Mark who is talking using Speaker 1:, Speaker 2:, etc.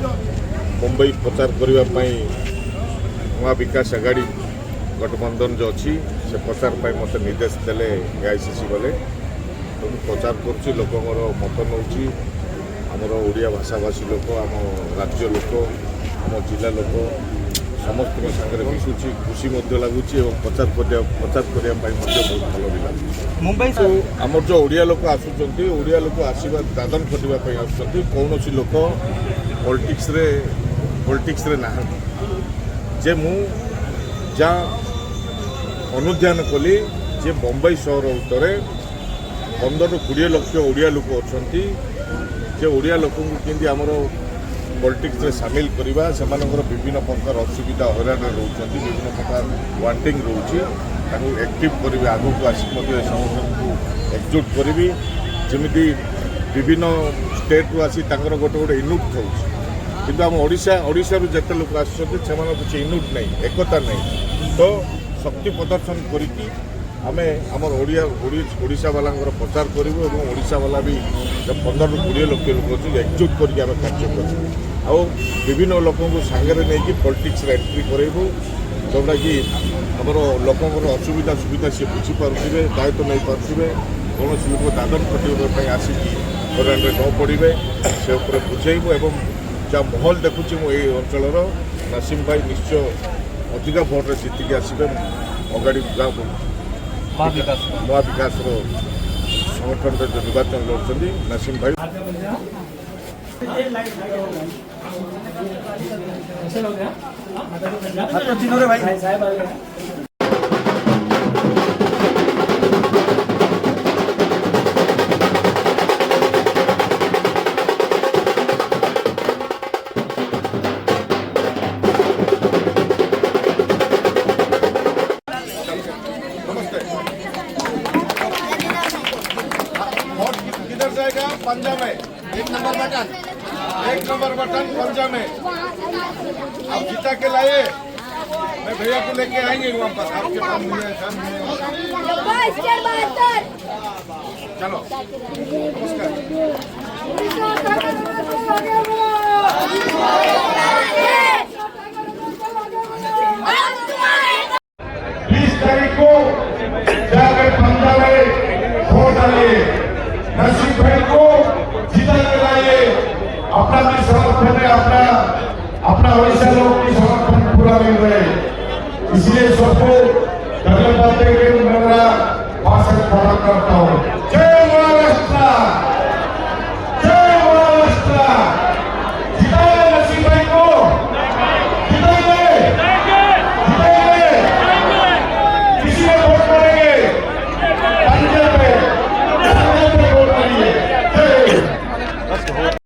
Speaker 1: मुंबई प्रचार करने नवा विकास आघाड़ी गठबंधन जो अच्छी से प्रचार पर मत निर्देश देले एआईसीसी वाले तो मुझे प्रचार करुँच लोक मत नौ आमर ओडिया भाषाभाषी लोक आम राज्य लोक आम जिला लोक समस्त सागर मिशुची खुशी लगुच प्रचार करने बहुत भल भी लगुच
Speaker 2: मुंबई
Speaker 1: तो आम जो ओडिया लोक आसुँच ओडिया लोक आसवा दादन करने आसुँच कौन लोक पॉलिटिक्स रे ना जे मु जा अनुध्यान कली जे बम्बई सहर उत्तर 15-20 लाख ओडिया लोक अच्छा जे ओडिया लोक केमती आमर पॉलिटिक्स रे सामिल करवा से विभिन्न प्रकार असुविधा हरान रोच विभिन्न प्रकार वांटिंग रोचे एक्टिव करेंगे आगक आसिक संगठन को एकजुट करी जमी विभिन्न स्टेट रु आसी गोटे गोटे यूनिट थे कि आम ओडिशा जिते लोक आसुँच किसी यूनिट नहीं एकता नहीं तो शक्ति प्रदर्शन करी आमे आमर ओडिशा वाला प्रचार करूँ और ओडिशा वाला भी जब 15-20 लाख लोक अच्छे एकजुट करके आम कार्य करूँ विभिन्न लोक सांगे नहीं पॉलिटिक्स एंट्री करूँ जोटा कि आमर लोक असुविधा सुविधा सी बुझीपे दायित्व नहीं पारे कौन लोक दादन खटाई आसिक हरान न पड़े से बुझेबू और जहाँ महल देखुची मु अंचल नासिम भाई निश्चय अधिका भोट्रे जीतिकी आसवे अगाड़ी महाविकास संगठन जो निर्वाचन लड़ुंट नासिम भाई जाएगा पंजा में 1 नंबर बटन पंजा में आप जीता के लाए मैं भैया को लेके आएंगे वहाँ पर आपके पास चलो नमस्कार
Speaker 3: 20 तारीख को जाकर पंजा में वोट डालिए नसीम भाई को जीता के लाइए अपना भी समर्थन है अपना ओडिशा लोग की समर्थन पूरा मिल रहे इसलिए सबको धन्यवाद देके मेरा भाषण पूरा करता हूँ। जय महाराष्ट्र जिताइए नसीम भाई को जिताइए किसी ने